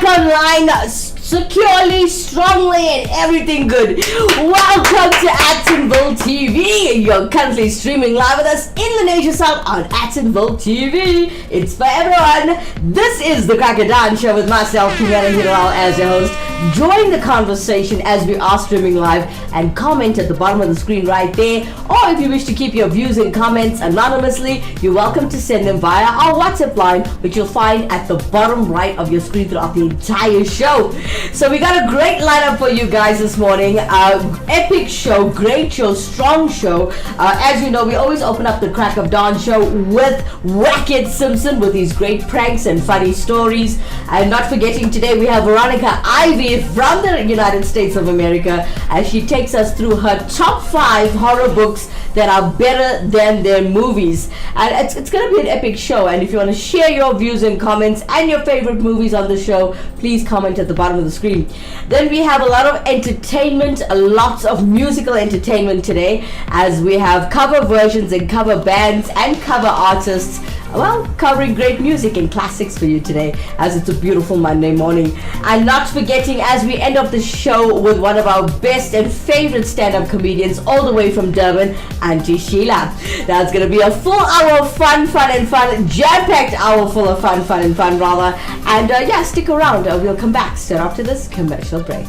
online securely, strongly, and everything good. Welcome to Actonville TV. You're currently streaming live with us in the Nation South on Actonville TV. It's for everyone. This is the Crocodile Show with myself, Kimera, Heeralal, as your host. Join the conversation as we are streaming live and comment at the bottom of the screen right there. Or if you wish to keep your views and comments anonymously, you're welcome to send them via our WhatsApp line, which you'll find at the bottom right of your screen throughout the entire show. So we got a great lineup for you guys this morning. Epic show, great show, strong show. As you know, we always open up the Crack of Dawn show with Wackett Simpson with these great pranks and funny stories. And not forgetting today we have Veronica Ivy from the United States of America as she takes us through her top 5 horror books that are better than their movies. And it's going to be an epic show. And if you want to share your views and comments and your favorite movies on the show, please comment at the bottom of the screen. Then we have a lot of entertainment, lots of musical entertainment today, as we have cover versions and cover bands and cover artists, well, covering great music and classics for you today, as it's a beautiful Monday morning. And not forgetting, as we end up the show with one of our best and favorite stand-up comedians all the way from Durban, Auntie Sheila. That's going to be a full hour of fun, jam-packed hour full of fun, rather. And yeah, stick around. We'll come back straight after this commercial break.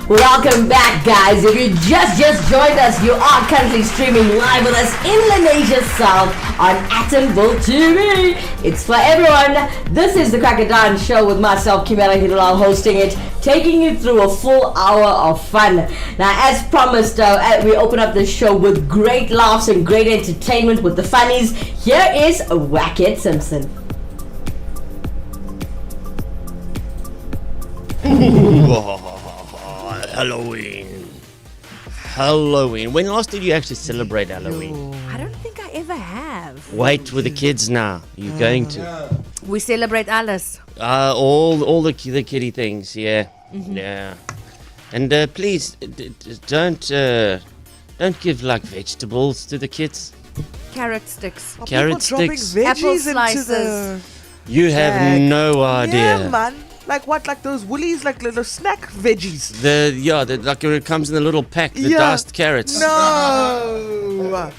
Welcome back, guys. If you just joined us, you are currently streaming live with us in Lenasia South on Actonville TV. It's for everyone. This is the Crocodile Show with myself, Kimera, Heeralal, hosting it, taking you through a full hour of fun. Now, as promised, we open up the show with great laughs and great entertainment with the funnies. Here is Wackett Simpson. Halloween. When last did you actually celebrate Halloween? I don't think I ever have. Wait with the kids now. You're going to. We celebrate alles. All the kiddie things, yeah. Mm-hmm. Yeah. And please don't give like vegetables to the kids. Carrot sticks. Carrot sticks. Apple slices. You have no idea. Yeah, man. Like what? Like those Woolies, like little snack veggies. Like when it comes in the little pack, the diced carrots. No.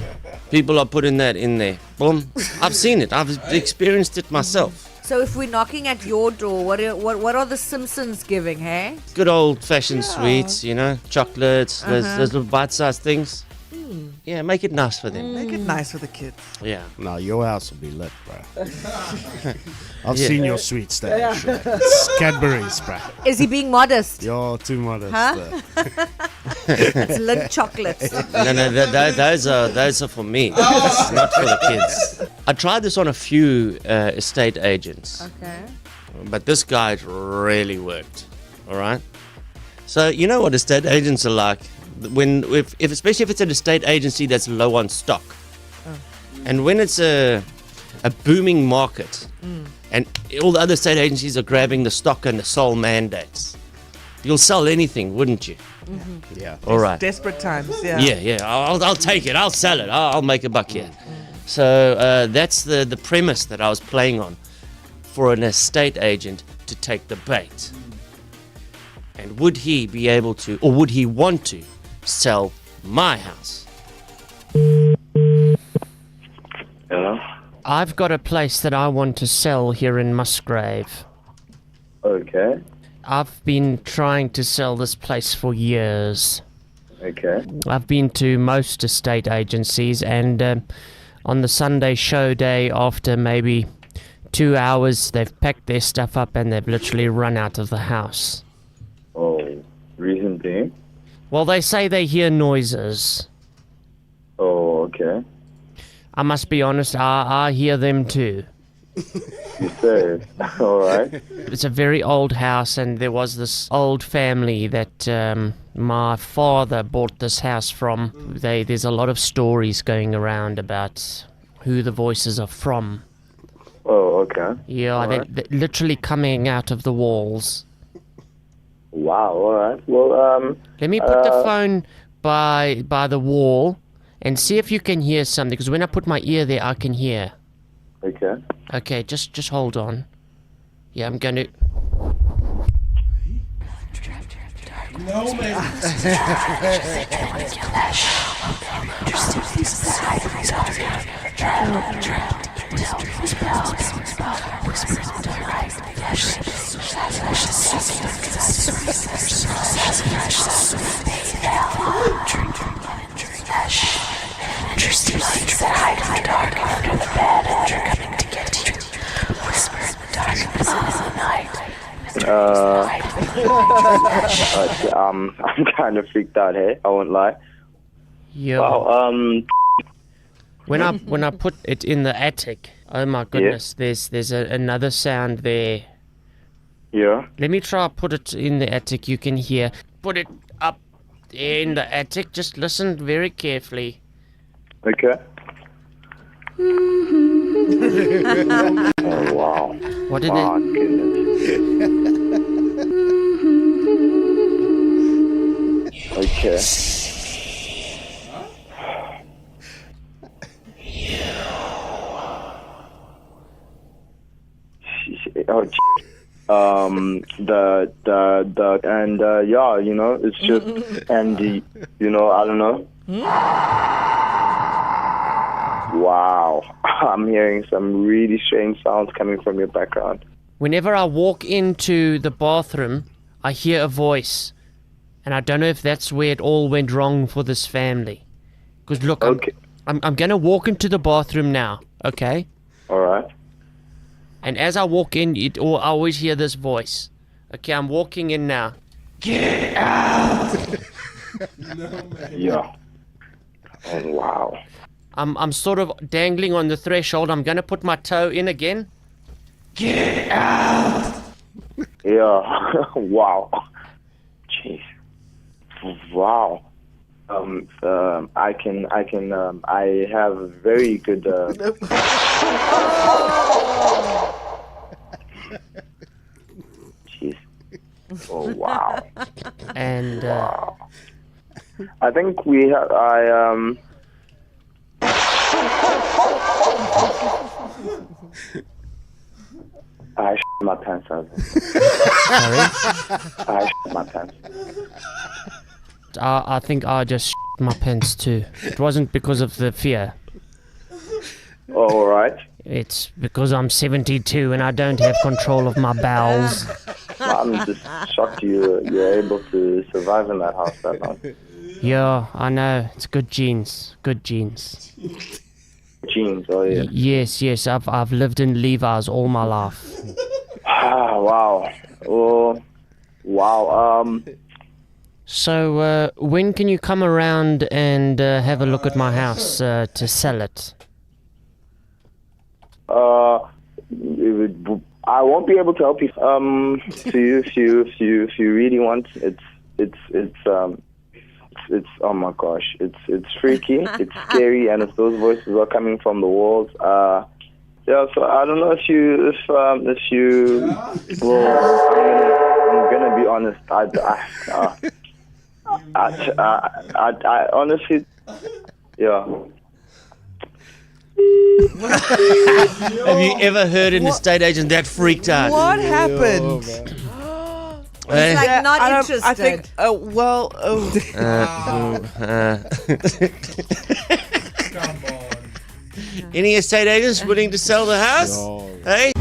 People are putting that in there. Boom. I've seen it. I've experienced it myself. So if we're knocking at your door, what are the Simpsons giving, hey? Good old-fashioned sweets, you know, chocolates, those little bite-sized things. Yeah, make it nice for them. Make it nice for the kids. Yeah. No, your house will be lit, bro. I've seen your sweet stash. It's Cadbury's, bro. Is he being modest? You're too modest. Huh? It's lit chocolates. No, those are for me. It's not for the kids. I tried this on a few estate agents. Okay. But this guy really worked. All right. So you know what estate agents are like. Especially if it's an estate agency that's low on stock, and when it's a booming market, and all the other estate agencies are grabbing the stock and the sole mandates, you'll sell anything, wouldn't you? Mm-hmm. Yeah. All right. Desperate times. Yeah. Yeah. I'll take it. I'll sell it. I'll make a buck here. So that's the premise that I was playing on for an estate agent to take the bait. And would he be able to, or would he want to, sell my house? Hello? I've got a place that I want to sell here in Musgrave. Okay. I've been trying to sell this place for years. Okay. I've been to most estate agencies, and on the Sunday show day, after maybe 2 hours, they've packed their stuff up and they've literally run out of the house. Oh, reason being? Well, they say they hear noises. Oh, okay. I must be honest, I hear them too. You say. Alright. It's a very old house, and there was this old family that my father bought this house from. There's a lot of stories going around about who the voices are from. Oh, okay. Yeah, they're literally coming out of the walls. Wow, alright. Well, Let me put the phone by the wall and see if you can hear something, because when I put my ear there, I can hear. okay. Okay, just hold on. Yeah, I'm going to... No, man. I'm kind of freaked out, hey? I won't lie. Yeah. Wow, When I put it in the attic, oh my goodness, there's another sound there. yeah. Let me try put it in the attic. You can hear. Put it up in the attic. Just listen very carefully. Okay. Oh, wow. What did Oh, it? goodness. Okay. Oh, yeah, you know, it's just, and you know, I don't know. Wow, I'm hearing some really strange sounds coming from your background. Whenever I walk into the bathroom, I hear a voice, and I don't know if that's where it all went wrong for this family. Because look, Okay. I'm gonna walk into the bathroom now, okay? All right. And as I walk in, I always hear this voice. Okay, I'm walking in now. Get out! Yeah. Oh, wow. I'm sort of dangling on the threshold. I'm gonna put my toe in again. Get out! Yeah. Wow. Jeez. Wow. I have very good. Jeez. Oh wow. And Wow. I think I shit my pants out. sorry, I shit my pants. I think I just my pants too. It wasn't because of the fear. Oh, all right. It's because I'm 72 and I don't have control of my bowels. I'm just shocked you're able to survive in that house that long. Yeah, I know. It's good genes. Good genes. Jeans, oh yeah. Yes. I've lived in Levi's all my life. Ah, wow. Oh, wow. So, when can you come around and have a look at my house to sell it? I won't be able to help you. If you really want, it's oh my gosh, it's freaky, it's scary, and if those voices are coming from the walls, yeah. So I don't know if you well, I'm gonna be honest. I honestly, yeah. Have you ever heard an estate agent that freaked out? What happened? Eh? like not I interested. think. Any estate agents willing to sell the house? Hey?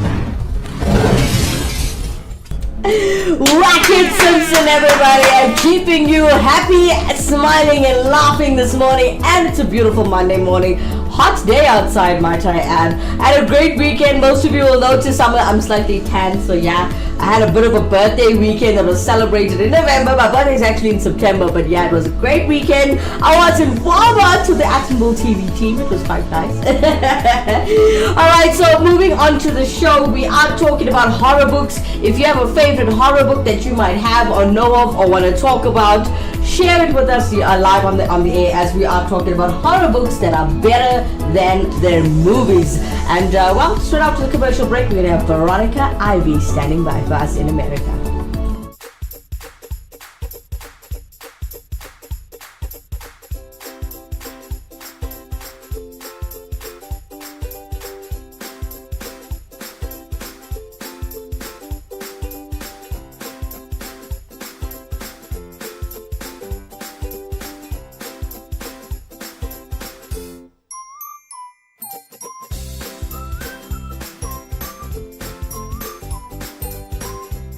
Racket Simpson, everybody, and keeping you happy, smiling, and laughing this morning. And it's a beautiful Monday morning. Hot day outside, might I add. Had a great weekend. Most of you will notice I'm slightly tan, so yeah. I had a bit of a birthday weekend that was celebrated in November. My birthday is actually in September, but yeah, it was a great weekend. I was in Walmart with the Actonville TV team. It was quite nice. Alright, so moving on to the show, we are talking about horror books. If you have a favorite horror book that you might have or know of or want to talk about, share it with us live on the air, as we are talking about horror books that are better than their movies. And well, straight after the commercial break, we're going to have Veronica Ivy standing by for us in America.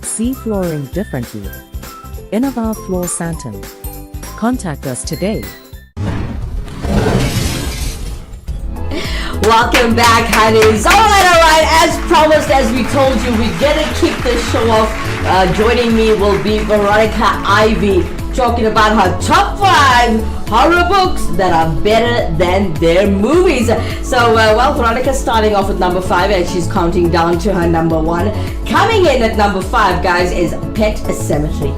See flooring differently. Innova Floor Santon. Contact us today. Welcome back, honeys. Alright. As promised, as we told you, we're gonna kick this show off. Joining me will be Veronica Ivy, talking about her top 5 horror books that are better than their movies. So, well, Veronica's starting off with number 5 and she's counting down to her number 1. Coming in at number 5, guys, is Pet Sematary.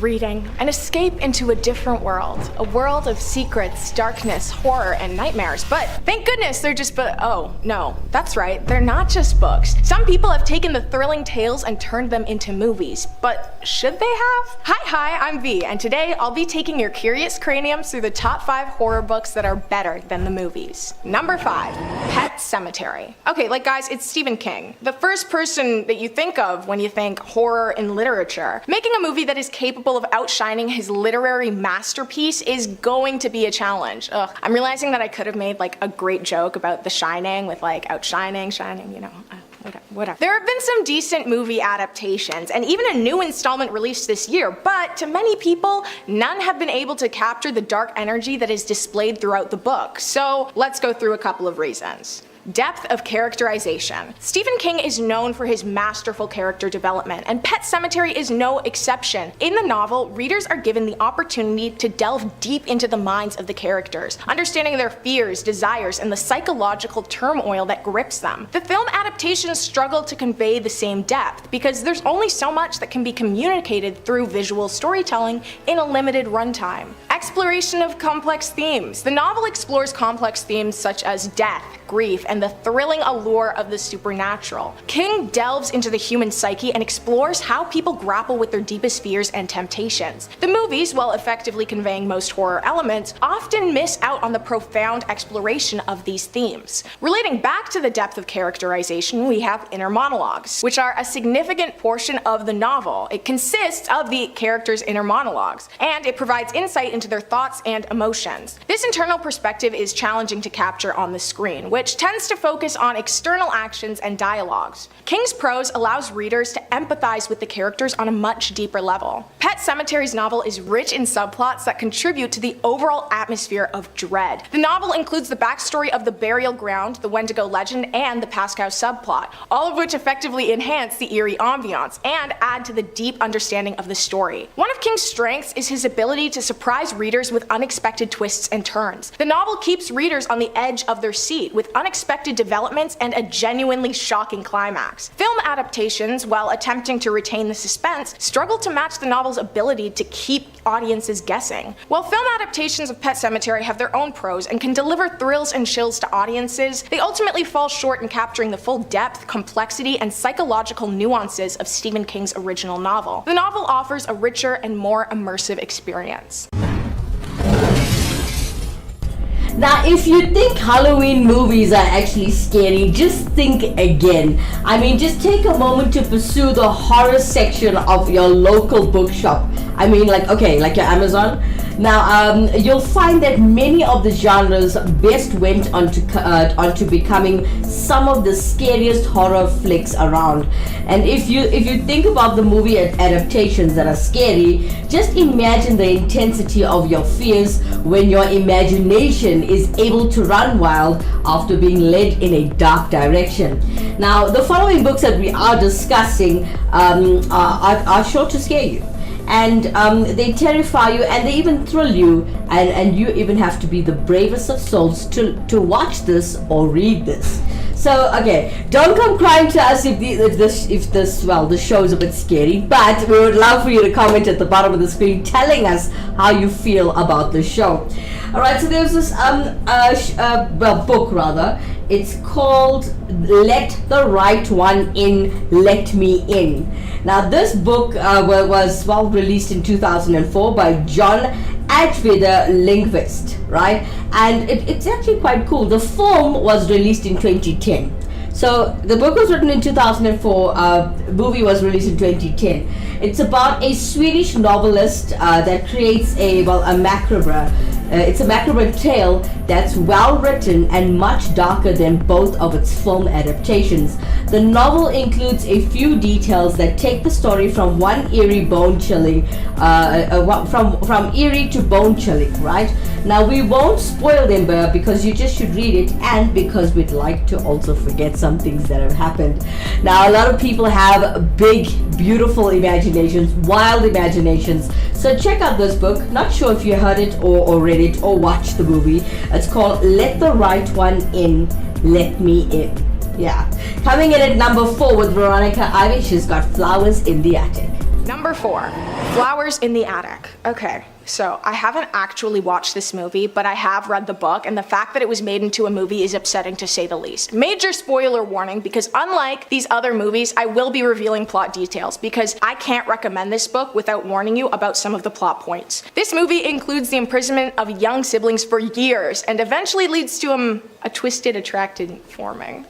Reading. An escape into a different world. A world of secrets, darkness, horror, and nightmares. But thank goodness they're just oh, no, that's right, they're not just books. Some people have taken the thrilling tales and turned them into movies. But should they have? Hi, I'm V, and today I'll be taking your curious craniums through the top 5 horror books that are better than the movies. Number 5, Pet Sematary. Okay, guys, it's Stephen King. The first person that you think of when you think horror in literature. Making a movie that is capable of outshining his literary masterpiece is going to be a challenge. I'm realizing that I could have made a great joke about The Shining with outshining, shining, whatever. There have been some decent movie adaptations and even a new installment released this year, but to many people, none have been able to capture the dark energy that is displayed throughout the book. So let's go through a couple of reasons. Depth of characterization. Stephen King is known for his masterful character development, and Pet Sematary is no exception. In the novel, readers are given the opportunity to delve deep into the minds of the characters, understanding their fears, desires, and the psychological turmoil that grips them. The film adaptations struggle to convey the same depth, because there's only so much that can be communicated through visual storytelling in a limited runtime. Exploration of complex themes. The novel explores complex themes such as death, grief, and the thrilling allure of the supernatural. King delves into the human psyche and explores how people grapple with their deepest fears and temptations. The movies, while effectively conveying most horror elements, often miss out on the profound exploration of these themes. Relating back to the depth of characterization, we have inner monologues, which are a significant portion of the novel. It consists of the characters' inner monologues, and it provides insight into their thoughts and emotions. This internal perspective is challenging to capture on the screen, which tends to focus on external actions and dialogues. King's prose allows readers to empathize with the characters on a much deeper level. Pet Sematary's novel is rich in subplots that contribute to the overall atmosphere of dread. The novel includes the backstory of the burial ground, the Wendigo legend, and the Pascow subplot, all of which effectively enhance the eerie ambiance and add to the deep understanding of the story. One of King's strengths is his ability to surprise readers with unexpected twists and turns. The novel keeps readers on the edge of their seat with unexpected developments and a genuinely shocking climax. Film adaptations, while attempting to retain the suspense, struggle to match the novel's ability to keep audiences guessing. While film adaptations of Pet Sematary have their own pros and can deliver thrills and chills to audiences, they ultimately fall short in capturing the full depth, complexity, and psychological nuances of Stephen King's original novel. The novel offers a richer and more immersive experience. Now, if you think Halloween movies are actually scary, just think again. I mean, just take a moment to pursue the horror section of your local bookshop. I mean, like your Amazon. Now, you'll find that many of the genres best went onto becoming some of the scariest horror flicks around. And if you think about the movie adaptations that are scary, just imagine the intensity of your fears when your imagination is able to run wild after being led in a dark direction. Now, the following books that we are discussing are sure to scare you. And they terrify you, and they even thrill you, and you even have to be the bravest of souls to watch this or read this. So, okay, don't come crying to us if the show is a bit scary, but we would love for you to comment at the bottom of the screen telling us how you feel about the show. Alright, so there's this book rather. It's called Let the Right One In, Let Me In. Now, this book was released in 2004 by John Ajvida Lindqvist, right? And it's actually quite cool. The film was released in 2010. So the book was written in 2004, movie was released in 2010. It's about a Swedish novelist that creates a macabre. It's a macabre tale that's well written and much darker than both of its film adaptations. The novel includes a few details that take the story from one eerie bone-chilling, from eerie to bone-chilling, right? Now, we won't spoil them because you just should read it, and because we'd like to also forget some things that have happened. Now, a lot of people have big, beautiful imaginations, wild imaginations. So check out this book. Not sure if you heard it or read it or watched the movie. It's called Let the Right One In, Let Me In. Yeah. Coming in at number 4 with Veronica Ivy, she's got Flowers in the Attic. Number 4, Flowers in the Attic. Okay, so I haven't actually watched this movie, but I have read the book, and the fact that it was made into a movie is upsetting to say the least. Major spoiler warning, because unlike these other movies, I will be revealing plot details, because I can't recommend this book without warning you about some of the plot points. This movie includes the imprisonment of young siblings for years, and eventually leads to a twisted attraction forming.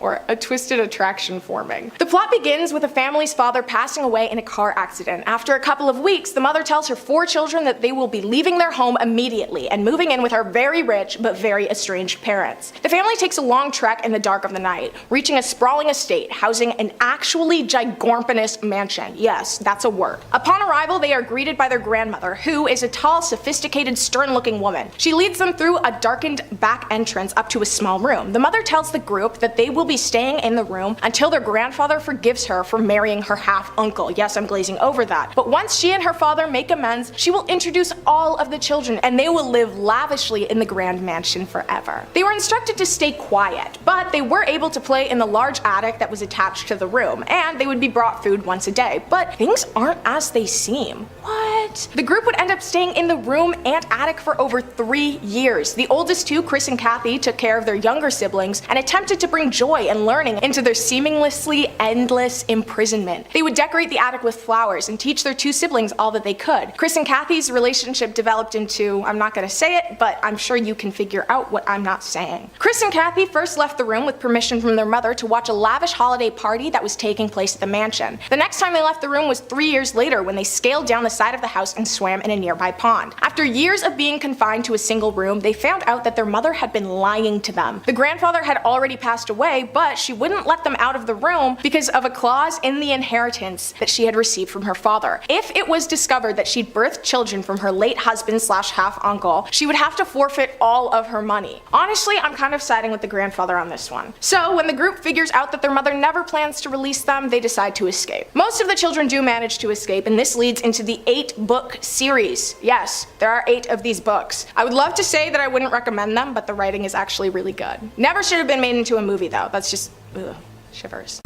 The plot begins with a family's father passing away in a car accident. After a couple of weeks, the mother tells her 4 children that they will be leaving their home immediately and moving in with her very rich but very estranged parents. The family takes a long trek in the dark of the night, reaching a sprawling estate housing an actually gigormpanous mansion. Yes, that's a word. Upon arrival, they are greeted by their grandmother, who is a tall, sophisticated, stern-looking woman. She leads them through a darkened back entrance up to a small room. The mother tells the group that they will be staying in the room until their grandfather forgives her for marrying her half-uncle. Yes, I'm glazing over that. But once she and her father make amends, she will introduce all of the children, and they will live lavishly in the grand mansion forever. They were instructed to stay quiet, but they were able to play in the large attic that was attached to the room, and they would be brought food once a day. But things aren't as they seem. What? The group would end up staying in the room and attic for over 3 years. The oldest 2, Chris and Kathy, took care of their younger siblings and attempted to bring joy and learning into their seemingly endless imprisonment. They would decorate the attic with flowers and teach their 2 siblings all that they could. Chris and Kathy's relationship developed into, I'm not gonna say it, but I'm sure you can figure out what I'm not saying. Chris and Kathy first left the room with permission from their mother to watch a lavish holiday party that was taking place at the mansion. The next time they left the room was 3 years later, when they scaled down the side of the house and swam in a nearby pond. After years of being confined to a single room, they found out that their mother had been lying to them. The grandfather had already passed away, but she wouldn't let them out of the room because of a clause in the inheritance that she had received from her father. If it was discovered that she'd birthed children from her late husband/half-uncle, she would have to forfeit all of her money. Honestly, I'm kind of siding with the grandfather on this one. So when the group figures out that their mother never plans to release them, they decide to escape. Most of the children do manage to escape, and this leads into the 8-book series. Yes, there are 8 of these books. I would love to say that I wouldn't recommend them, but the writing is actually really good. Never should have been made into a movie though. That's just, ugh, shivers.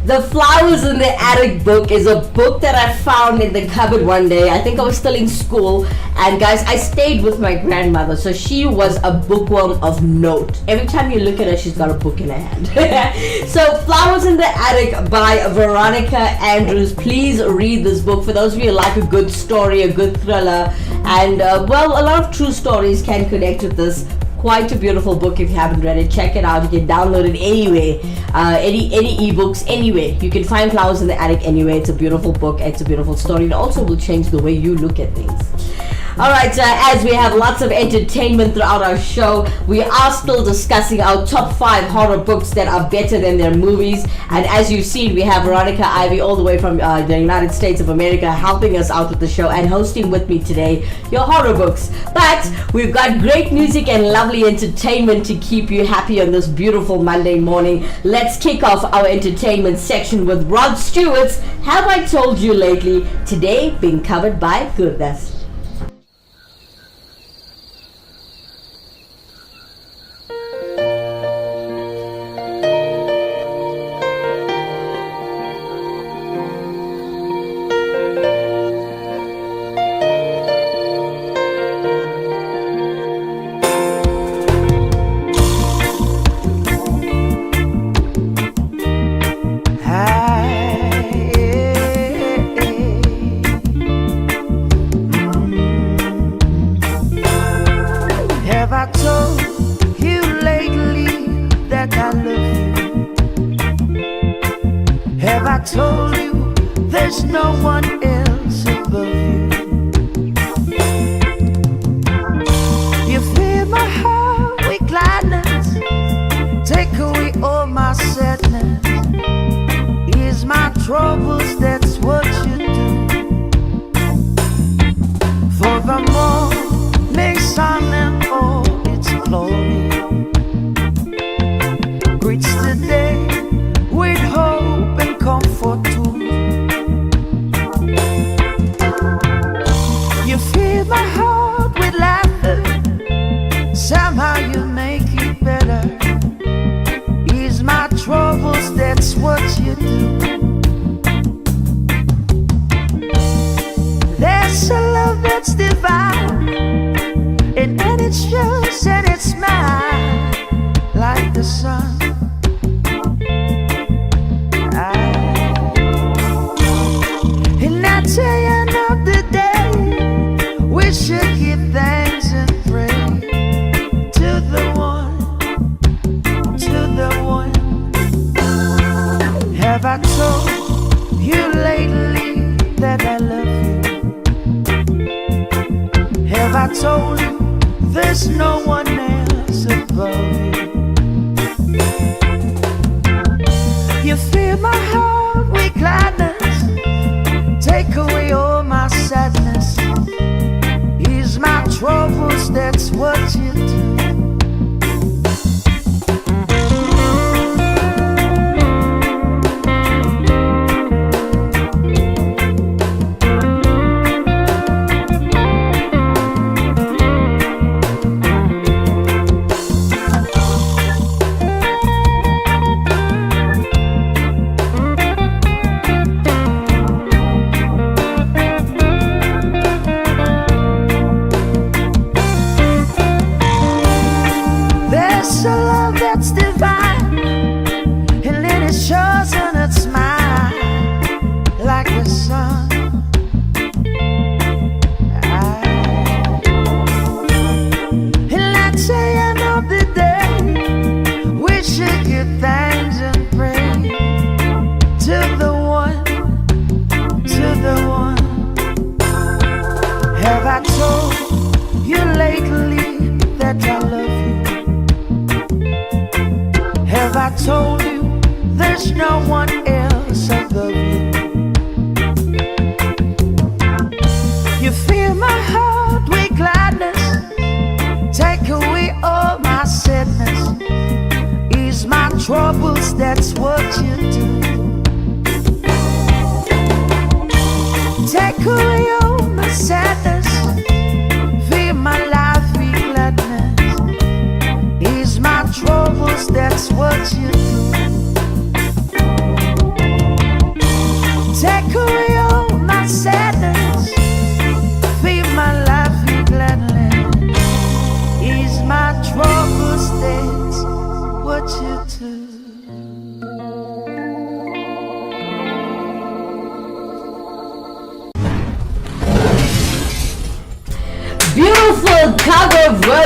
The Flowers in the Attic book is a book that I found in the cupboard one day. I think I was still in school. And guys, I stayed with my grandmother. So she was a bookworm of note. Every time you look at her, she's got a book in her hand. So Flowers in the Attic by Veronica Andrews. Please read this book. For those of you who like a good story, a good thriller. And well, a lot of true stories can connect with this. Quite a beautiful book. If you haven't read it, check it out. You can download it anyway, any ebooks, anyway. You can find Flowers in the Attic anyway. It's a beautiful book. It's a beautiful story. It also will change the way you look at things. Alright, as we have lots of entertainment throughout our show, we are still discussing our top 5 horror books that are better than their movies. And as you've seen, we have Veronica Ivy all the way from the United States of America helping us out with the show and hosting with me today your horror books. But we've got great music and lovely entertainment to keep you happy on this beautiful Monday morning. Let's kick off our entertainment section with Rod Stewart's Have I Told You Lately? Today being covered by Gurdas.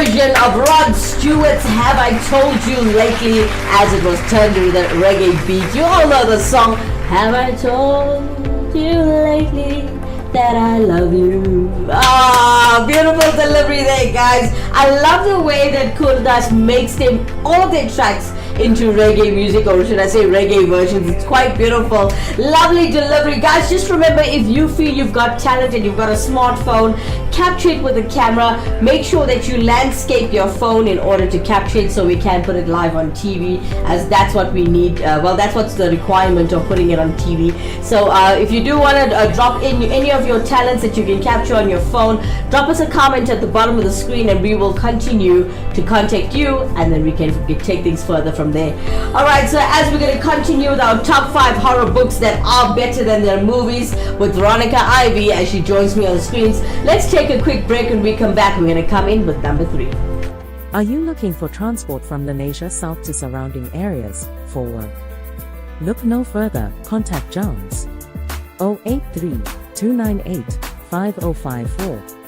version of Rod Stewart's Have I Told You Lately, as it was turned to the reggae beat. You all know the song, Have I Told You Lately that I love you. Ah, beautiful delivery there, guys. I love the way that Kurdas makes all of their tracks into reggae music, or should I say reggae versions. It's quite beautiful. Lovely delivery, guys. Just remember, if you feel you've got talent and you've got a smartphone, capture it with a camera. Make sure that you landscape your phone in order to capture it so we can put it live on TV, as that's what we need. Well, that's what's the requirement of putting it on TV. So if you do want to drop in any of your talents that you can capture on your phone, drop us a comment at the bottom of the screen and we will continue to contact you, and then we can take things further from there. Alright, so as we're going to continue with our top 5 horror books that are better than their movies with Veronica Ivy as she joins me on the screens, let's take a quick break. When we come back, we're going to come in with number 3. Are you looking for transport from Lenasia South to surrounding areas for work? Look no further, contact Jones 083 298 5054.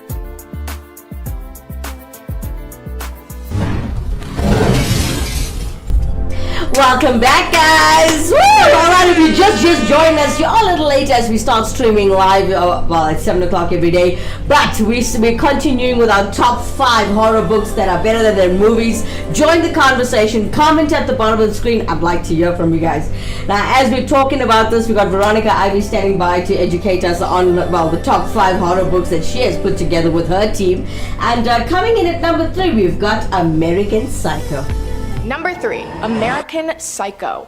Welcome back, guys. Woo! Alright, if you just joined us, you're a little late as we start streaming live. Well, it's 7 o'clock every day. But we're continuing with our top 5 horror books that are better than their movies. Join the conversation. Comment at the bottom of the screen. I'd like to hear from you guys. Now, as we're talking about this, we've got Veronica Ivy standing by to educate us on, well, the top 5 horror books that she has put together with her team. And coming in at number 3, we've got American Psycho. Number 3, American Psycho.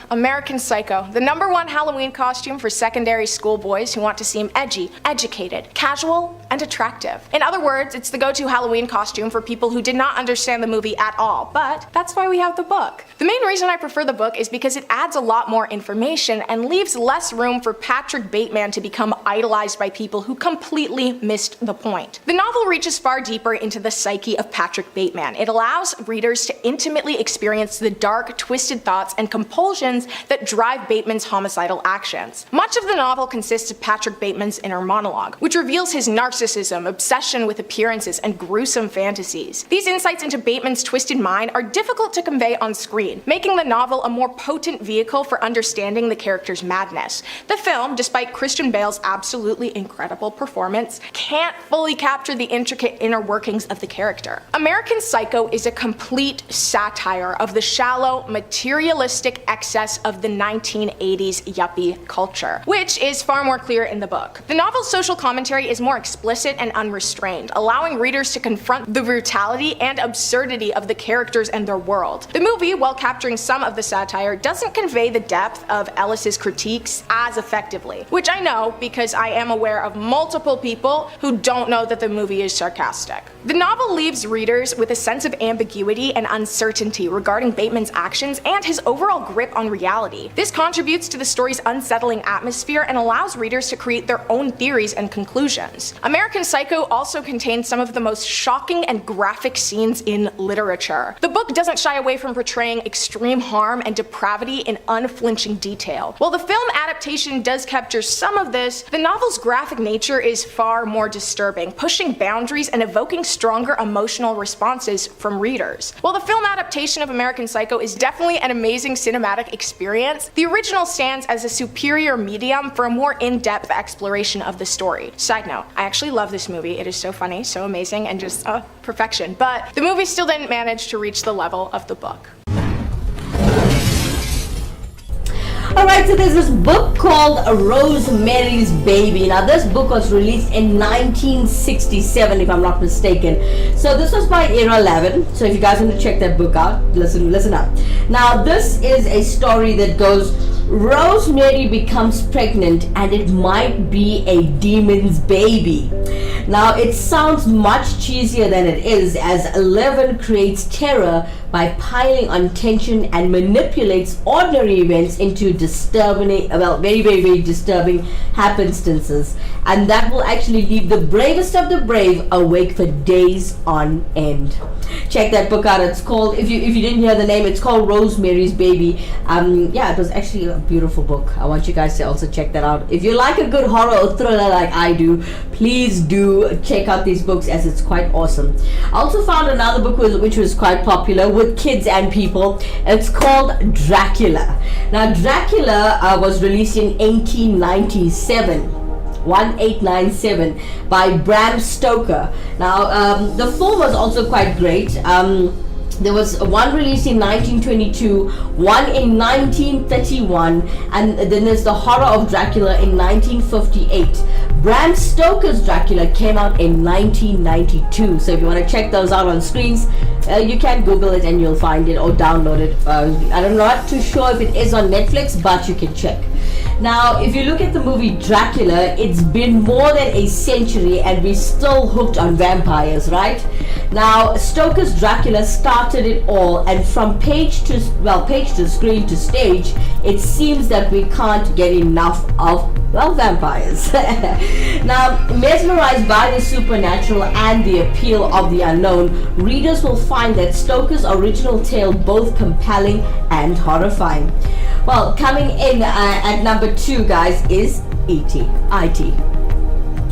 American Psycho, the number 1 Halloween costume for secondary school boys who want to seem edgy, educated, casual, and attractive. In other words, it's the go-to Halloween costume for people who did not understand the movie at all, but that's why we have the book. The main reason I prefer the book is because it adds a lot more information and leaves less room for Patrick Bateman to become idolized by people who completely missed the point. The novel reaches far deeper into the psyche of Patrick Bateman. It allows readers to intimately experience the dark, twisted thoughts and compulsions that drive Bateman's homicidal actions. Much of the novel consists of Patrick Bateman's inner monologue, which reveals his narcissism, obsession with appearances, and gruesome fantasies. These insights into Bateman's twisted mind are difficult to convey on screen, making the novel a more potent vehicle for understanding the character's madness. The film, despite Christian Bale's absolutely incredible performance, can't fully capture the intricate inner workings of the character. American Psycho is a complete satire of the shallow, materialistic excess of the 1980s yuppie culture, which is far more clear in the book. The novel's social commentary is more explicit and unrestrained, allowing readers to confront the brutality and absurdity of the characters and their world. The movie, while capturing some of the satire, doesn't convey the depth of Ellis's critiques as effectively, which I know because I am aware of multiple people who don't know that the movie is sarcastic. The novel leaves readers with a sense of ambiguity and uncertainty regarding Bateman's actions and his overall grip on reality. This contributes to the story's unsettling atmosphere and allows readers to create their own theories and conclusions. American Psycho also contains some of the most shocking and graphic scenes in literature. The book doesn't shy away from portraying extreme harm and depravity in unflinching detail. While the film adaptation does capture some of this, the novel's graphic nature is far more disturbing, pushing boundaries and evoking stronger emotional responses from readers. While the film adaptation of American Psycho is definitely an amazing cinematic experience, the original stands as a superior medium for a more in-depth exploration of the story. Side note, I actually love this movie. It is so funny, so amazing, and just perfection. But the movie still didn't manage to reach the level of the book. Alright, so there's this book called Rosemary's Baby. Now, this book was released in 1967, if I'm not mistaken. So this was by Heeralal. So if you guys want to check that book out, listen up. Now, this is a story that goes, Rosemary becomes pregnant and it might be a demon's baby. Now, it sounds much cheesier than it is, as Eleven creates terror by piling on tension and manipulates ordinary events into disturbing, well, very, very, very disturbing happenstances. And that will actually leave the bravest of the brave awake for days on end. Check that book out. It's called, if you didn't hear the name, it's called Rosemary's Baby. Yeah, it was actually beautiful book. I want you guys to also check that out. If you like a good horror or thriller like I do, please do check out these books as it's quite awesome. I also found another book which was quite popular with kids and people. It's called Dracula. Now Dracula was released in 1897. 1897 by Bram Stoker. Now the film was also quite great. There was one released in 1922, one in 1931, and then there's the Horror of Dracula in 1958. Bram Stoker's Dracula came out in 1992. So if you want to check those out on screens, you can Google it and you'll find it, or download it. I'm not too sure if it is on Netflix, but you can check. Now, if you look at the movie Dracula, it's been more than a century and we're still hooked on vampires, right? Now, Stoker's Dracula started it all, and from page to screen to stage, it seems that we can't get enough of, well, vampires. Now, mesmerized by the supernatural and the appeal of the unknown, readers will find that Stoker's original tale both compelling and horrifying. Well, coming in at number 2, guys, is E.T.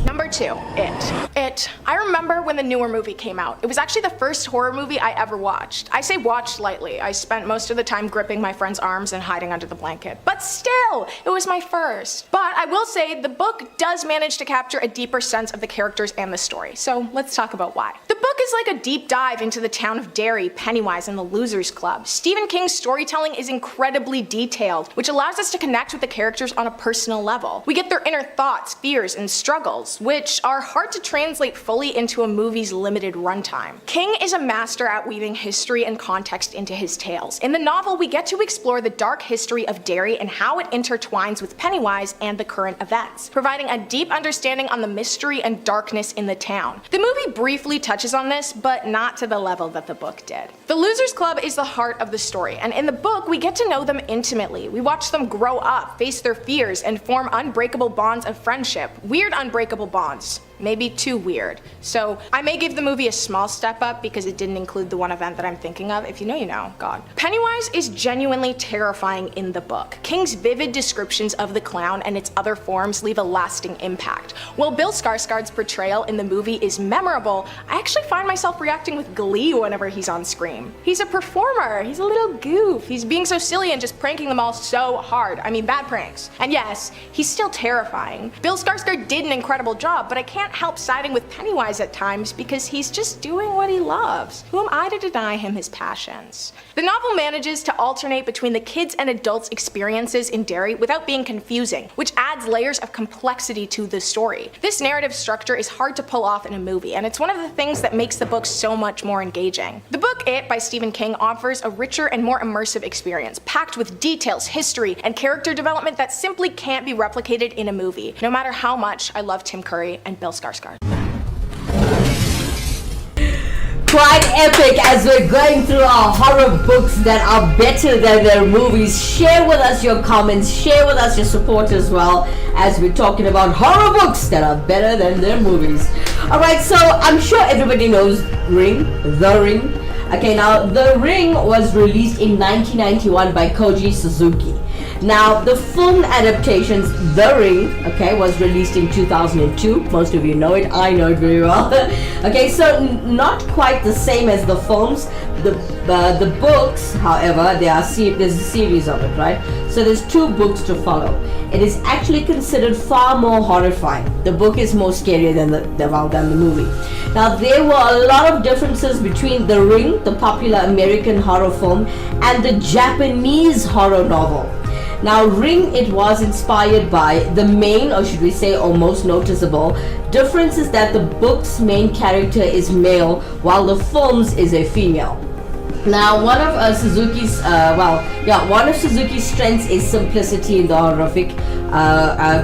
Number 2, It. I remember when the newer movie came out. It was actually the first horror movie I ever watched. I say watched lightly. I spent most of the time gripping my friend's arms and hiding under the blanket. But still, it was my first. But I will say the book does manage to capture a deeper sense of the characters and the story. So let's talk about why. The book is like a deep dive into the town of Derry, Pennywise, and the Losers Club. Stephen King's storytelling is incredibly detailed, which allows us to connect with the characters on a personal level. We get their inner thoughts, fears, and struggles, which are hard to translate fully into a movie's limited runtime. King is a master at weaving history and context into his tales. In the novel, we get to explore the dark history of Derry and how it intertwines with Pennywise and the current events, providing a deep understanding on the mystery and darkness in the town. The movie briefly touches on this, but not to the level that the book did. The Losers Club is the heart of the story, and in the book, we get to know them intimately. We watch them grow up, face their fears, and form unbreakable bonds of friendship. Weird unbreakable bonds. Maybe too weird. So I may give the movie a small step up because it didn't include the one event that I'm thinking of. If you know, you know. God. Pennywise is genuinely terrifying in the book. King's vivid descriptions of the clown and its other forms leave a lasting impact. While Bill Skarsgård's portrayal in the movie is memorable, I actually find myself reacting with glee whenever he's on screen. He's a performer. He's a little goof. He's being so silly and just pranking them all so hard. I mean, bad pranks. And yes, he's still terrifying. Bill Skarsgård did an incredible job, but I can't help siding with Pennywise at times because he's just doing what he loves. Who am I to deny him his passions? The novel manages to alternate between the kids' and adults' experiences in Derry without being confusing, which adds layers of complexity to the story. This narrative structure is hard to pull off in a movie, and it's one of the things that makes the book so much more engaging. The book It by Stephen King offers a richer and more immersive experience, packed with details, history, and character development that simply can't be replicated in a movie, no matter how much I love Tim Curry and Bill Skarsgård. Quite epic as we're going through our horror books that are better than their movies. Share with us your comments, share with us your support as well, as we're talking about horror books that are better than their movies. Alright, so I'm sure everybody knows The Ring. Okay, now The Ring was released in 1991 by Koji Suzuki. Now, the film adaptations, The Ring, okay, was released in 2002. Most of you know it. I know it very well. Okay, so not quite the same as the films. The books, however, there's a series of it, right? So there's 2 books to follow. It is actually considered far more horrifying. The book is more scarier than the movie. Now, there were a lot of differences between The Ring, the popular American horror film, and the Japanese horror novel. Now, Ring, it was inspired by the main, or should we say, or most noticeable difference is that the book's main character is male, while the film's is a female. Now, one of Suzuki's strengths is simplicity in the horrific.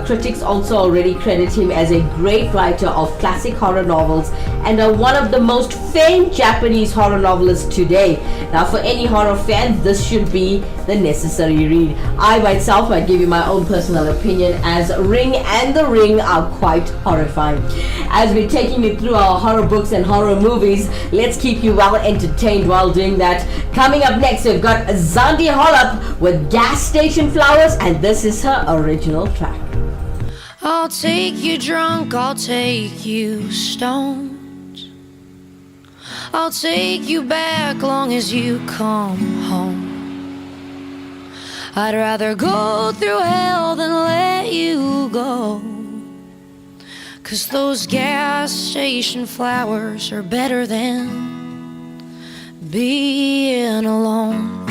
Critics also already credit him as a great writer of classic horror novels and one of the most famed Japanese horror novelists today. Now, for any horror fan, this should be the necessary read. I myself might give you my own personal opinion, as Ring and The Ring are quite horrifying. As we're taking you through our horror books and horror movies, let's keep you well entertained while doing that. Coming up next, we've got Zandi Hollop with Gas Station Flowers, and this is her original track. I'll take you drunk, I'll take you stoned. I'll take you back long as you come home. I'd rather go through hell than let you go. 'Cause those gas station flowers are better than being alone.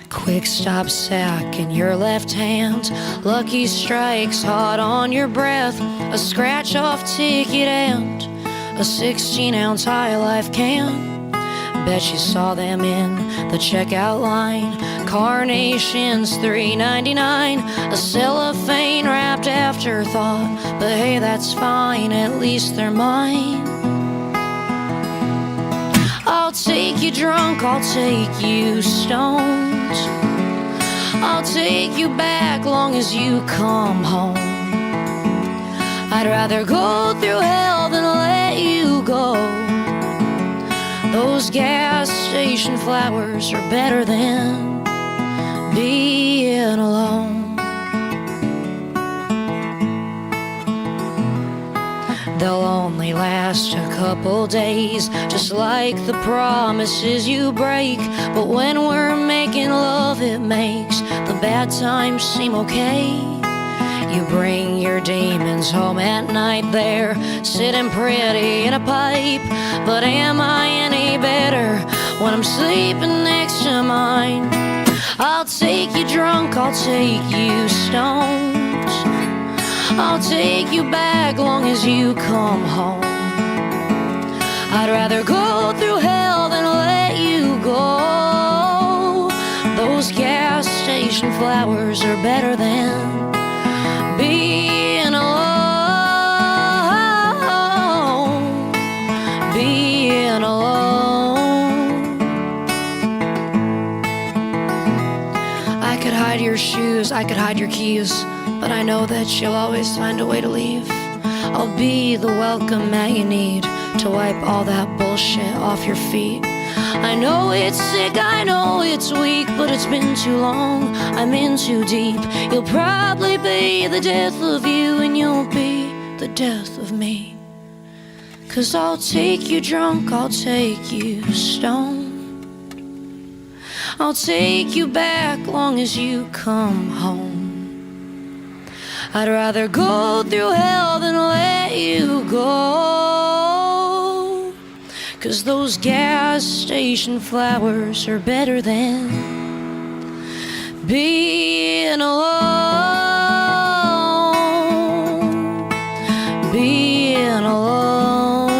Quick stop sack in your left hand, lucky strikes hot on your breath, a scratch off ticket and a 16-ounce High Life can. Bet you saw them in the checkout line. Carnations $3.99, a cellophane wrapped afterthought. But hey, that's fine, at least they're mine. I'll take you drunk, I'll take you stoned. I'll take you back long as you come home. I'd rather go through hell than let you go. Those gas station flowers are better than being alone. They'll only last a couple days, just like the promises you break. But when we're making love, it makes the bad times seem okay. You bring your demons home at night, there sitting pretty in a pipe. But am I any better when I'm sleeping next to mine? I'll take you drunk, I'll take you stoned. I'll take you back long as you come home. I'd rather go through hell than let you go. Those gas station flowers are better than being alone. Being alone. I could hide your shoes, I could hide your keys, but I know that you'll always find a way to leave. I'll be the welcome mat you need to wipe all that bullshit off your feet. I know it's sick, I know it's weak, but it's been too long, I'm in too deep. You'll probably be the death of you, and you'll be the death of me. 'Cause I'll take you drunk, I'll take you stoned. I'll take you back long as you come home. I'd rather go through hell than let you go. 'Cause those gas station flowers are better than being alone. Being alone.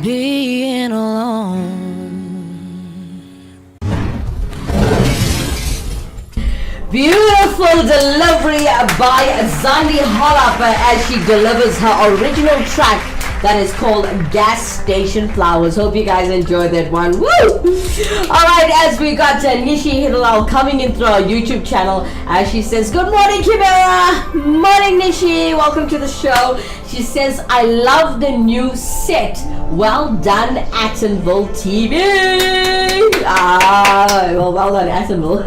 Being alone. Beautiful delivery by Zandi Hollop as she delivers her original track that is called Gas Station Flowers. Hope you guys enjoyed that one. Woo! Alright, as we got Nishi Heeralal coming in through our YouTube channel, as she says, good morning Kimera! Morning Nishi, welcome to the show. She says, I love the new set. Well done, Attenville TV. Well done, Attenville.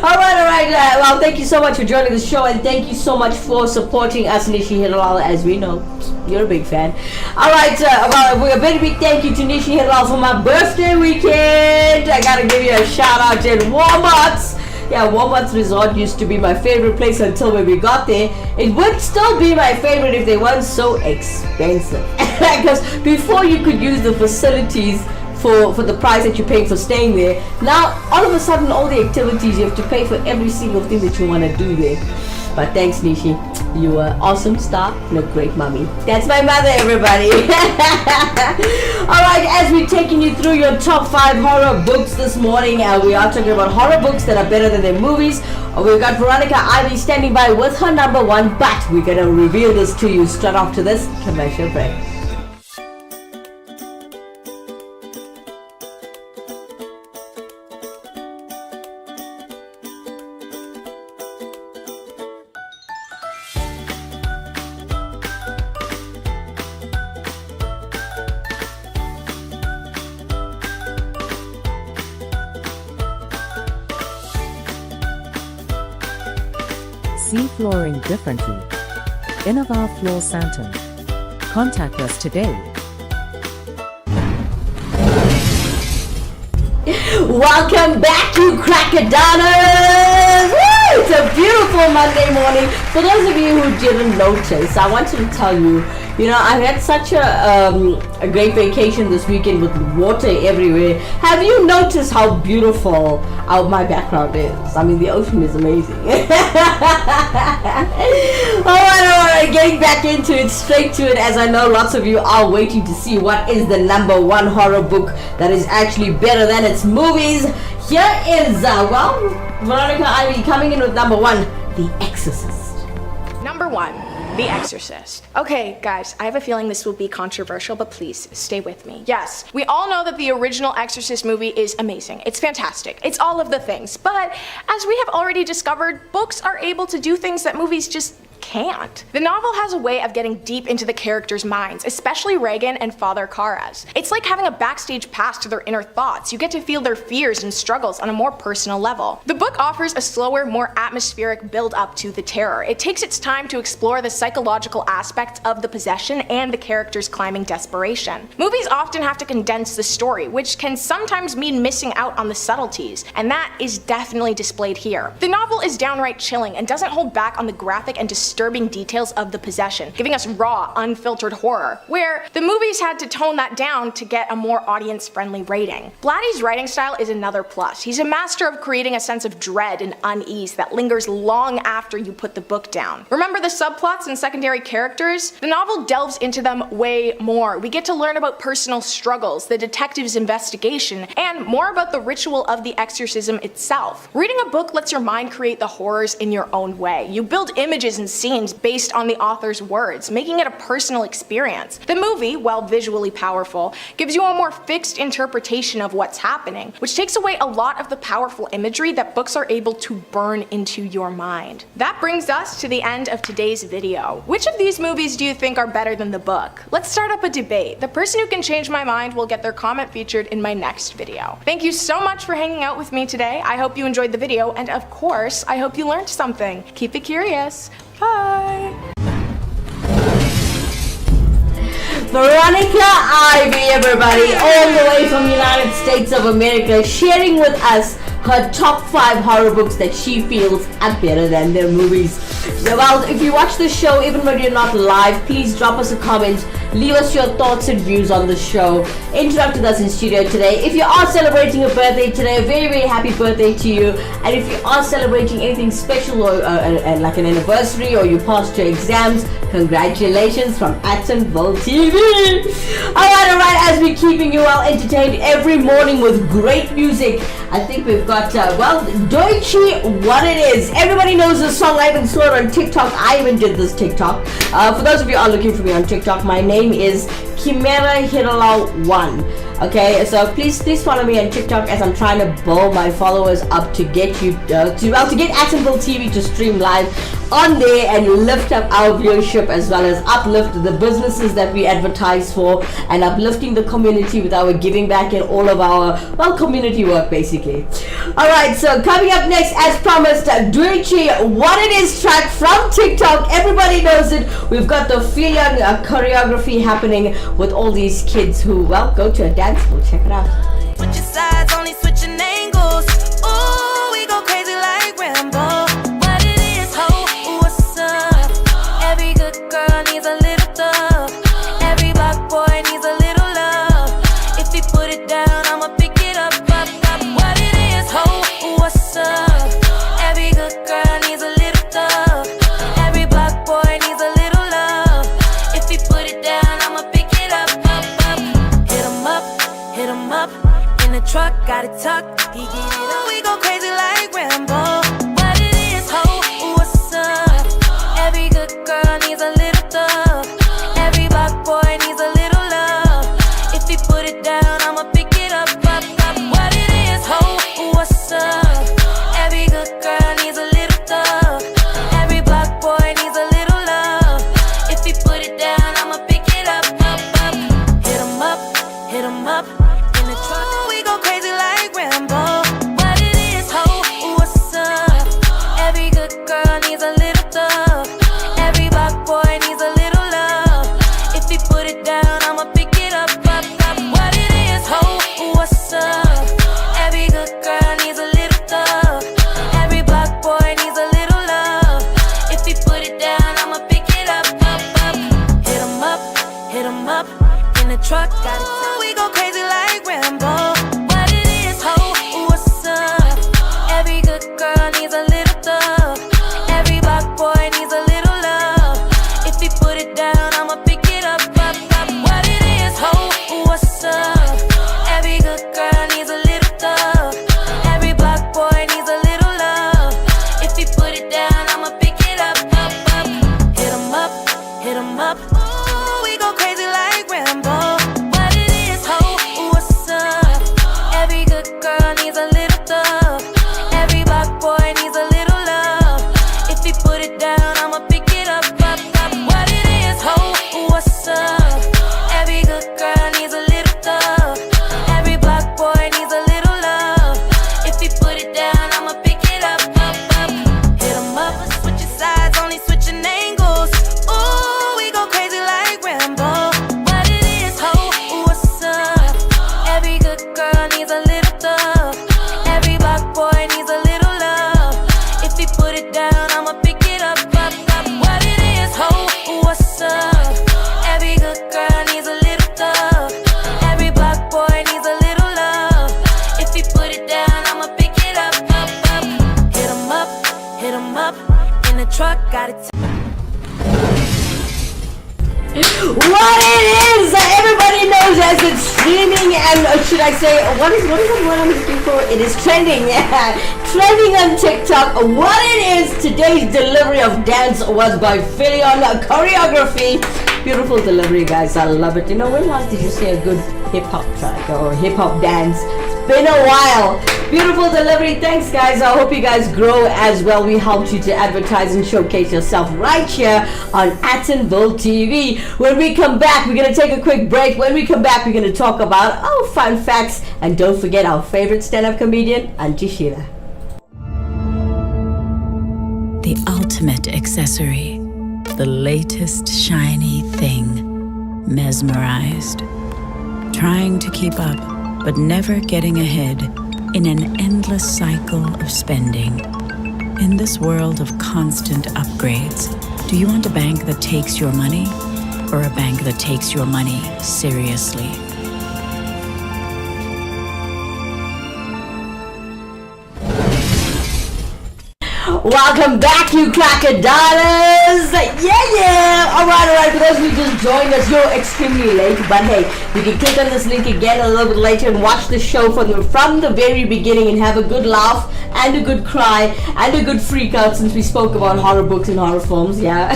Alright. Well, thank you so much for joining the show, and thank you so much for supporting us, Nishi Heeralal, as we know. You're a big fan. Alright, well, a very big thank you to Nishi Heeralal for my birthday weekend. I gotta give you a shout out in Walmart's. Yeah, Walmart's Resort used to be my favorite place until when we got there. It would still be my favorite if they weren't so expensive. Because before you could use the facilities for the price that you're paying for staying there. Now, all of a sudden, all the activities, you have to pay for every single thing that you want to do there. But thanks, Nishi. You are awesome star and a great mommy. That's my mother, everybody. Alright, as we're taking you through your top 5 horror books this morning, we are talking about horror books that are better than their movies, We've got Veronica Ivy standing by with her number one, but we're going to reveal this to you straight after this commercial break. See flooring differently. Innovar Floor Santon. Contact us today. Welcome back, you crackerdanas! Woo! It's a beautiful Monday morning. For those of you who didn't notice, I wanted to tell you, I've had such a great vacation this weekend with water everywhere. Have you noticed how beautiful my background is? I mean, the ocean is amazing. Alright, getting back into it, straight to it, as I know lots of you are waiting to see what is the number one horror book that is actually better than its movies. Here is, Veronica Ivy coming in with number one, The Exorcist. Number one, The Exorcist. Okay, guys, I have a feeling this will be controversial, but please stay with me. Yes, we all know that the original Exorcist movie is amazing. It's fantastic. It's all of the things. But as we have already discovered, books are able to do things that movies just can't. The novel has a way of getting deep into the characters' minds, especially Reagan and Father Karras. It's like having a backstage pass to their inner thoughts. You get to feel their fears and struggles on a more personal level. The book offers a slower, more atmospheric build up to the terror. It takes its time to explore the psychological aspects of the possession and the characters' climbing desperation. Movies often have to condense the story, which can sometimes mean missing out on the subtleties, and that is definitely displayed here. The novel is downright chilling and doesn't hold back on the graphic and disturbing details of the possession, giving us raw, unfiltered horror, where the movies had to tone that down to get a more audience-friendly rating. Blatty's writing style is another plus. He's a master of creating a sense of dread and unease that lingers long after you put the book down. Remember the subplots and secondary characters? The novel delves into them way more. We get to learn about personal struggles, the detective's investigation, and more about the ritual of the exorcism itself. Reading a book lets your mind create the horrors in your own way. You build images and scenes based on the author's words, making it a personal experience. The movie, while visually powerful, gives you a more fixed interpretation of what's happening, which takes away a lot of the powerful imagery that books are able to burn into your mind. That brings us to the end of today's video. Which of these movies do you think are better than the book? Let's start up a debate. The person who can change my mind will get their comment featured in my next video. Thank you so much for hanging out with me today. I hope you enjoyed the video, and of course, I hope you learned something. Keep it curious. Bye! Veronica Ivy, everybody, all the way from United States of America, sharing with us her top 5 horror books that she feels are better than their movies. Well, if you watch the show, even when you're not live, please drop us a comment, leave us your thoughts and views on the show, interact with us in studio today. If you are celebrating a birthday today, a very, very happy birthday to you. And if you are celebrating anything special or like an anniversary, or you passed your exams, congratulations from Attenville TV. Alright, as we're keeping you well entertained every morning with great music, I think we've got, Deutsche, What It Is. Everybody knows this song. I even saw it on TikTok. I even did this TikTok. For those of you who are looking for me on TikTok, my name is Kimera Heeralal 1. Okay, so please follow me on TikTok as I'm trying to blow my followers up to get you to get Attenville TV to stream live on there and lift up our viewership, as well as uplift the businesses that we advertise for, and uplifting the community with our giving back and all of our community work basically. Alright, so coming up next, as promised, Deutsche, What It Is track from TikTok. Everybody knows it. We've got the Feel Young choreography happening with all these kids who go to a dance school. Check it out. Switch your sides, only switching angles. Ooh, we go crazy like Rambo. What it is, ho, what's up? Every good girl needs a little thug. Every black boy needs a little love. If he put it down, I'ma pick it up. What it is, ho, what's up? Every good girl needs a little thug. Every black boy needs a little love. If he put it down, I'ma pick it up. Hit him up, in the truck, got it tucked. He get it up, we go crazy like Rambo. What it truck, got it. We go crazy like Rambo. What it is, ho, what's up? Every good girl needs a little thug. Every black boy needs a little love. If he put it down, I'ma pick it up, up, up. What it is, ho, what's up? Every good girl needs a little thug. Every black boy needs a little love. If he put it down, I'ma pick it up, up, up. Hit 'em up, hit 'em up. Ooh, we go crazy like Rambo. What it is, ho, what's up? Every good girl needs a little thug. Every black boy needs a little love. If he put it down, I'ma pick it up, up, up. What it is, ho, what's up? Every good girl needs a little thug. Every black boy needs a little love. If he put it down, I'ma pick it up, up, up. Hit 'em up, switching sides, only switching angles. Ooh, we go crazy like Rambo. What it is, ho, what's up? Every good girl needs a little thug. Every black boy needs a little love. If he put it down, I'ma pick it up, up, up. What it is, ho, what's up? Every good girl needs a little thug. Every black boy needs a little love. If he put it down, I'ma pick it up, up, up. Hit 'em up, hit 'em up. In the truck, got it. What it is, everybody knows as it's streaming, and should I say, what is the word I'm looking for? It is trending, yeah, trending on TikTok. What it is, today's delivery of dance was by Filion Choreography. Beautiful delivery, guys, I love it. You know, when last did you see a good hip-hop track or hip-hop dance? It's been a while. Beautiful delivery. Thanks, guys. I hope you guys grow as well. We helped you to advertise and showcase yourself right here on Attenville TV. When we come back, we're going to take a quick break. When we come back, we're going to talk about fun facts. And don't forget our favorite stand-up comedian, Auntie Sheila. The ultimate accessory. The latest shiny thing. Mesmerized. Trying to keep up, but never getting ahead. In an endless cycle of spending. In this world of constant upgrades, do you want a bank that takes your money or a bank that takes your money seriously? Welcome back, you crocodiles! Yeah! Alright, for those who just joined us, you're extremely late, but hey, you can click on this link again a little bit later and watch the show from the very beginning and have a good laugh and a good cry and a good freak out, since we spoke about horror books and horror films, yeah.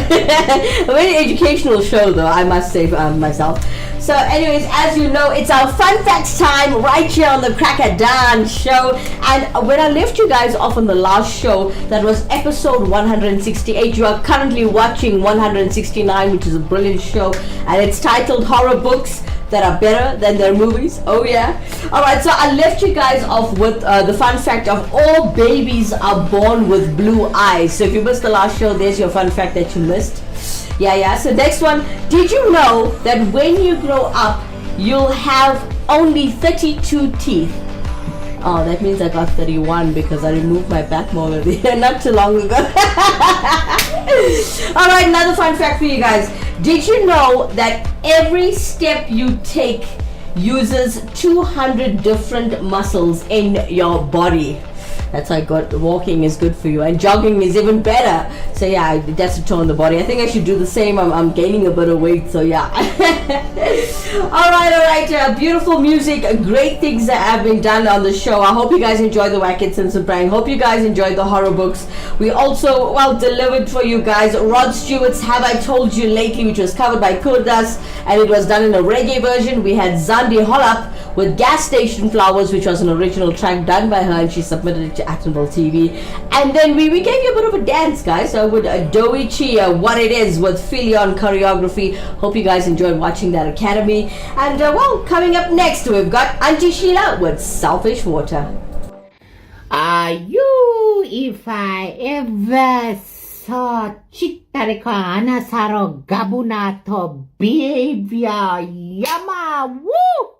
A very educational show though, I must say myself. So anyways, as you know, it's our fun facts time right here on the Cracker Dan show. And when I left you guys off on the last show, that was episode 168. You are currently watching 169, which is a brilliant show, and it's titled Horror Books That Are Better Than Their Movies. Oh yeah. Alright, so I left you guys off with the fun fact of all babies are born with blue eyes. So if you missed the last show, there's your fun fact that you missed. Yeah. So next one, did you know that when you grow up, you'll have only 32 teeth? Oh, that means I got 31 because I removed my back molar not too long ago. Alright, another fun fact for you guys. Did you know that every step you take uses 200 different muscles in your body? That's why walking is good for you, and jogging is even better. So yeah, that's to tone the body. I think I should do the same. I'm gaining a bit of weight, so yeah. Alright, beautiful music, great things that have been done on the show. I hope you guys enjoyed the Wack It Simpson prank. Hope you guys enjoyed the horror books. We also, delivered for you guys Rod Stewart's Have I Told You Lately, which was covered by Kurdas, and it was done in a reggae version. We had Zandi Holap with Gas Station Flowers, which was an original track done by her, and she submitted it to Attenville TV. And then we gave you a bit of a dance, guys. So with Doichi, What It Is with Filion Choreography. Hope you guys enjoyed watching that Academy. And coming up next, we've got Auntie Sheila with Selfish Water. If I ever saw Chittarika Anasaro Gabunato behavior, Yama, woo!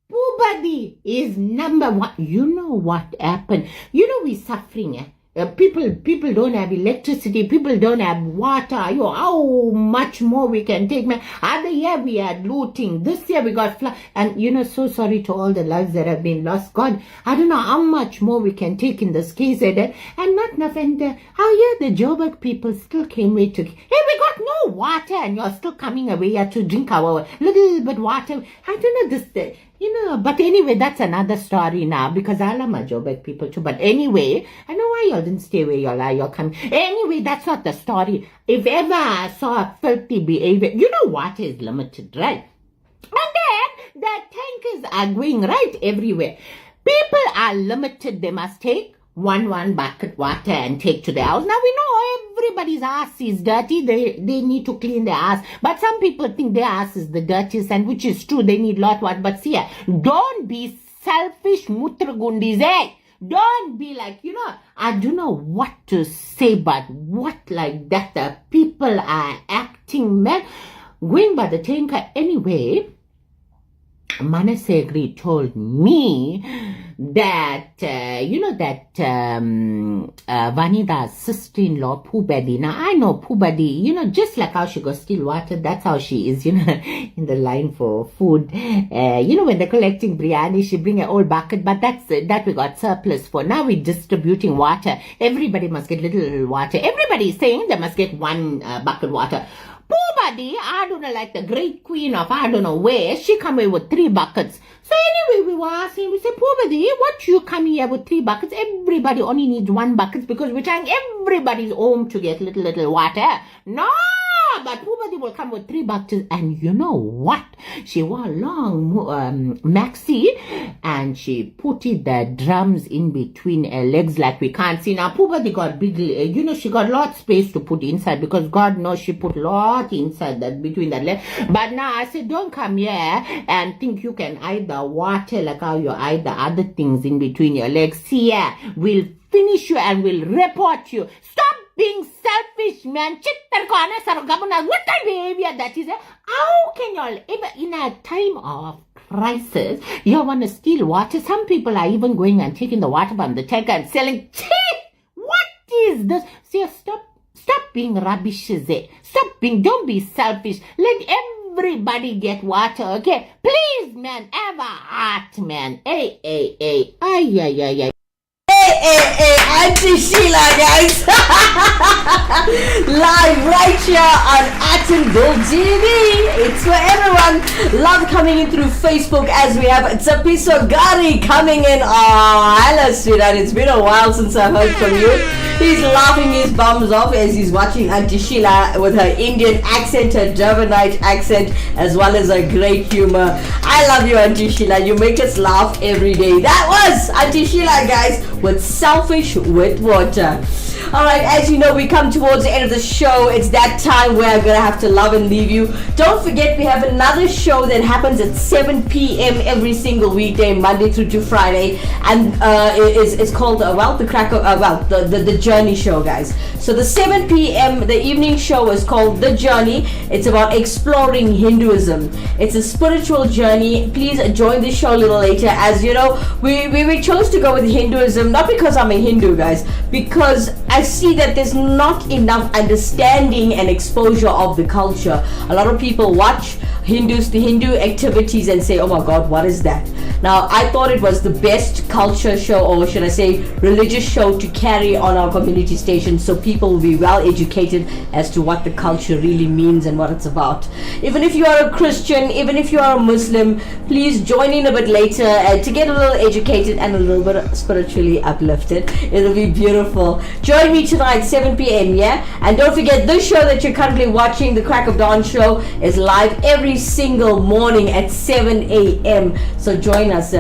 Puberty is number one. You know what happened? You know we're suffering, People don't have electricity. People don't have water. How much more we can take, man? Other year we had looting. This year we got flood. And so sorry to all the lives that have been lost. God, I don't know how much more we can take in this case. And not enough. And the Joburg people still came away to. Hey, we got no water, and you're still coming away here to drink our little bit water. I don't know this. But anyway, that's another story now, because I love my Joburg people too. But anyway, I know why y'all didn't stay where y'all are. Y'all coming. Anyway, that's not the story. If ever I saw a filthy behavior, water is limited, right? And then the tankers are going right everywhere. People are limited. They must take one bucket water and take to the house. Now we know everybody's ass is dirty. They need to clean their ass. But some people think their ass is the dirtiest, and which is true. They need lot water. But see, don't be selfish mutragundis, eh? Don't be like, I don't know what to say, but what like that the people are acting, man. Going by the tanker anyway. Manasegri told me that, Vanida's sister-in-law, Pubadi. Now, I know Pubadi, just like how she got still water, that's how she is, in the line for food. When they're collecting biryani, she bring an old bucket, but that we got surplus for. Now we're distributing water. Everybody must get little water. Everybody is saying they must get one bucket water. Pubadi, I don't know, like the great queen of I don't know where, she come away with 3 buckets. So anyway, we were asking, we said, Pubadi, what you come here with 3 buckets? Everybody only needs 1 bucket because we're trying everybody's home to get little water. No, but Pubadi will come with 3 buckets. And you know what? She wore a long maxi and she put the drums in between her legs like we can't see. Now Pubadi got big, she got lot of space to put inside because God knows she put lot inside that between that leg. But now I said, don't come here and think you can hide the water like how you hide the other things in between your legs. See here, we'll finish you and we'll report you. Stop being selfish, man. What kind of behavior that is? How can y'all, in a time of crisis, you want to steal water? Some people are even going and taking the water from the tanker and selling cheap. What is this? See, stop being rubbish. Don't be selfish. Let everybody get water, okay? Please, man, have a heart, man. Hey. Ay. Hey, Auntie Sheila, guys. Live right here on Attenville TV. It's for everyone. Love coming in through Facebook as we have Tsapiso Gari coming in. Oh, hello, sweetheart. It's been a while since I heard from you. He's laughing his bums off as he's watching Auntie Sheila with her Indian accent, her Durbanite accent, as well as her great humor. I love you, Auntie Sheila. You make us laugh every day. That was Auntie Sheila, guys, with Selfish with Water. Alright, as you know, we come towards the end of the show. It's that time where I'm gonna have to love and leave you. Don't forget, we have another show that happens at 7 p.m. every single weekday, Monday through to Friday, and it's called the Journey Show, guys. So the 7 p.m. the evening show is called The Journey. It's about exploring Hinduism. It's a spiritual journey. Please join the show a little later. As you know, we chose to go with Hinduism, not because I'm a Hindu, guys, because I see that there's not enough understanding and exposure of the culture. A lot of people watch the Hindu activities and say, oh my god, what is that? Now, I thought it was the best culture show, or should I say religious show, to carry on our community station, so people will be well educated as to what the culture really means and what it's about. Even if you are a Christian, even if you are a Muslim, please join in a bit later to get a little educated and a little bit spiritually uplifted. It'll be beautiful. Join me tonight 7 p.m. yeah, and don't forget, this show that you're currently watching, the Crack of Dawn show, is live every single morning at 7 a.m. so join us.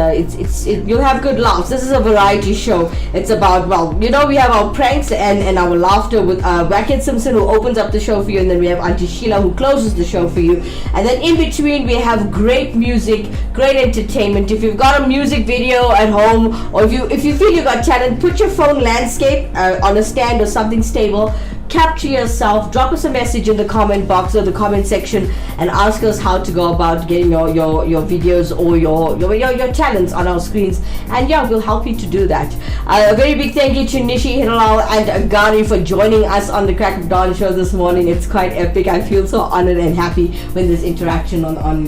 You'll have good laughs. This is a variety show. It's about, well, you know, we have our pranks and our laughter with Wackett Simpson, who opens up the show for you, and then we have Auntie Sheila, who closes the show for you, and then in between we have great music, great entertainment. If you've got a music video at home, or if you feel you got talent, put your phone landscape on a stand or something stable, capture yourself, drop us a message in the comment box or the comment section and ask us how to go about getting your videos or your talents on our screens, and yeah, we'll help you to do that. A very big thank you to Nishi, Heeralal and Gani for joining us on the Crack of Dawn show this morning. It's quite epic. I feel so honored and happy when there's interaction on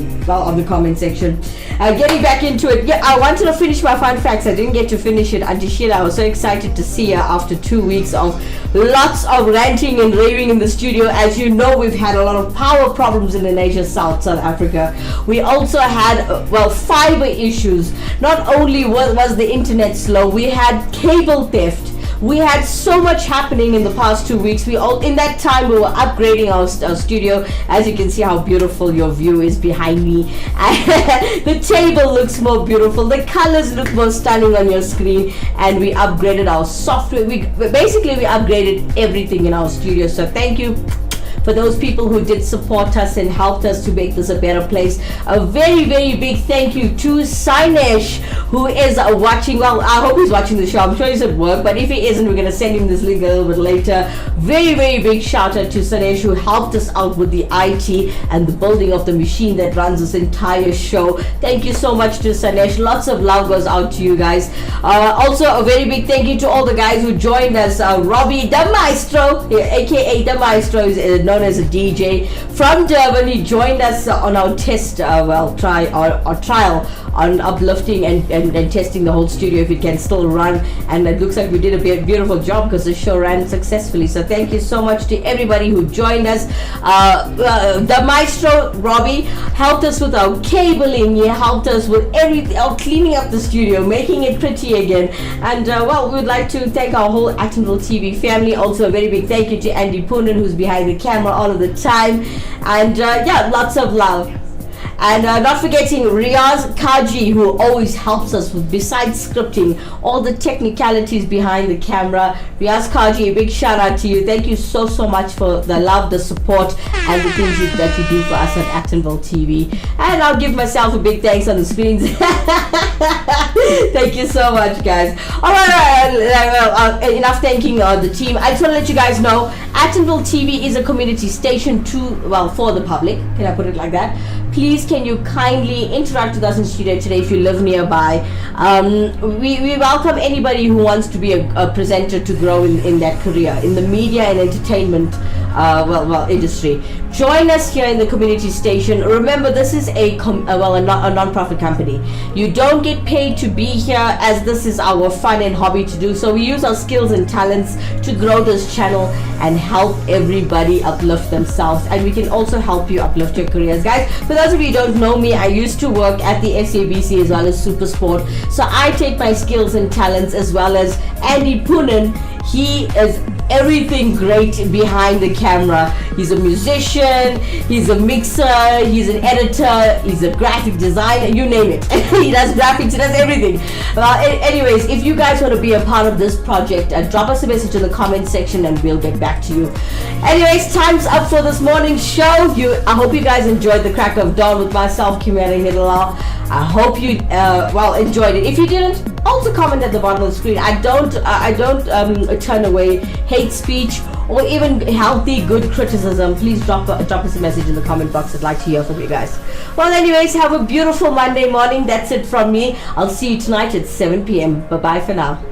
the comment section. Getting back into it, yeah, I wanted to finish my fun facts. I didn't get to finish it. Auntie Sheila, I was so excited to see her after 2 weeks of lots of ranting and raving in the studio. As you know, we've had a lot of power problems in the nation South Africa. We also had fiber issues. Not only was the internet slow, we had cable theft. We had so much happening in the past 2 weeks. In that time we were upgrading our studio. As you can see how beautiful your view is behind me. The table looks more beautiful. The colors look more stunning on your screen. And we upgraded our software. We upgraded everything in our studio. So thank you for those people who did support us and helped us to make this a better place. A very, very big thank you to Sinesh, who is watching. Well, I hope he's watching the show. I'm sure he's at work, but if he isn't, we're going to send him this link a little bit later. Very, very big shout out to Sinesh, who helped us out with the IT and the building of the machine that runs this entire show. Thank you so much to Sinesh. Lots of love goes out to you guys. Also, a very big thank you to all the guys who joined us. Robbie the Maestro, aka the Maestro, is known as a DJ from Durban. He joined us on our test, trial on uplifting and testing the whole studio if it can still run, and it looks like we did a beautiful job because the show ran successfully. So thank you so much to everybody who joined us. The Maestro Robbie helped us with our cabling. He helped us with everything, cleaning up the studio, making it pretty again. And we would like to thank our whole Actonville TV family. Also a very big thank you to Andy Poonen, who's behind the camera all of the time. And lots of love. And not forgetting Riaz Kaji, who always helps us with, besides scripting, all the technicalities behind the camera. Riaz Kaji, a big shout out to you. Thank you so much for the love, the support, and the things that you do for us on Actonville TV. And I'll give myself a big thanks on the screens. Thank you so much, guys. Alright, enough thanking the team. I just want to let you guys know, Actonville TV is a community station for the public. Can I put it like that? Please, can you kindly interact with us in studio today if you live nearby. We welcome anybody who wants to be a presenter to grow in that career, in the media and entertainment industry. Join us here in the community station. Remember, this is a non-profit company. You don't get paid to be here, as this is our fun and hobby to do. So we use our skills and talents to grow this channel and help everybody uplift themselves. And we can also help you uplift your careers, guys. For those of you who don't know me, I used to work at the SABC as well as Supersport. So I take my skills and talents, as well as Andy Poonen. He is everything great behind the camera. He's a musician, he's a mixer, he's an editor, he's a graphic designer, you name it. He does graphics, he does everything. Anyways, if you guys want to be a part of this project, drop us a message in the comment section and we'll get back to you. Anyways, time's up for this morning's show. I hope you guys enjoyed the Crack of Dawn with myself, Kimera and Heeralal. I hope you enjoyed it. If you didn't, also comment at the bottom of the screen. I don't turn away hate speech or even healthy, good criticism. Please drop us a message in the comment box. I'd like to hear from you guys. Well, anyways, have a beautiful Monday morning. That's it from me. I'll see you tonight at 7 p.m. Bye-bye for now.